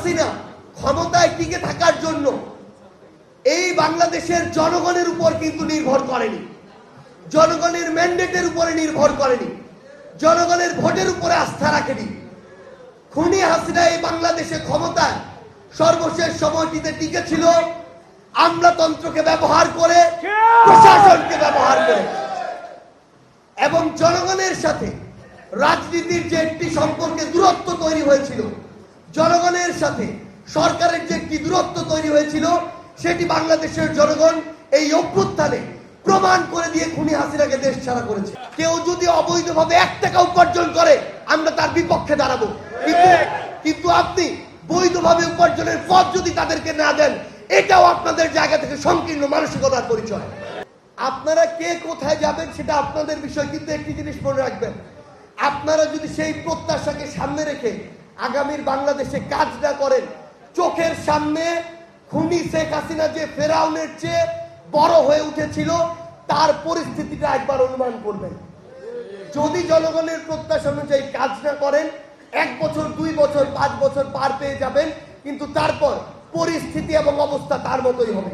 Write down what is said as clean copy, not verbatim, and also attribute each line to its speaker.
Speaker 1: হাসিনা ক্ষমতায় টিকে থাকার জন্য এই বাংলাদেশের জনগণের উপর কিন্তু নির্ভর করেনি, জনগণের ম্যান্ডেটের উপরে নির্ভর করেনি, জনগণের ভোটের উপরে আস্থা রাখেনি। খুনি হাসিনা এই বাংলাদেশে ক্ষমতায় সর্বশেষ সময়টিতে টিকে ছিল আমলাতন্ত্রকে ব্যবহার করে, প্রশাসনকে ব্যবহার করে, এবং জনগণের সাথে রাজনীতির যে একটি সম্পর্কে দূরত্ব তৈরি হয়েছিল, জনগণের সাথে সরকারের যে একটি দূরত্ব তৈরি হয়েছিল, সেটি বাংলাদেশের জনগণ এই অভ্যুত্থানে প্রমাণ করে দিয়ে খুনি হাসিনাকে দেশ ছাড়া করেছে। কেউ যদি অবৈধভাবে 1 টাকা উপার্জন করে আমরা তার বিপক্ষে দাঁড়াবো, কিন্তু আপনি বৈধভাবে উপার্জনের পথ যদি তাদেরকে না দেন, এটাও আপনাদের জায়গা থেকে সংকীর্ণ মানসিকতার পরিচয়। আপনারা কে কোথায় যাবেন সেটা আপনাদের বিষয়, কিন্তু একটি জিনিস মনে রাখবেন, আপনারা যদি সেই প্রত্যাশাকে সামনে রেখে আগামীর বাংলাদেশে কাজ না করেন, চোখের সামনে খুনি শেখ হাসিনা যে ফেরাউনের চেয়ে বড় হয়ে উঠেছিল তার পরিস্থিতিটা একবার অনুমান করবেন। যদি জনগণের প্রত্যাশা অনুযায়ী কাজ না করেন, 1 বছর 2 বছর 5 বছর পার পেয়ে যাবেন, কিন্তু তারপর পরিস্থিতি এবং অবস্থা তার মতোই হবে।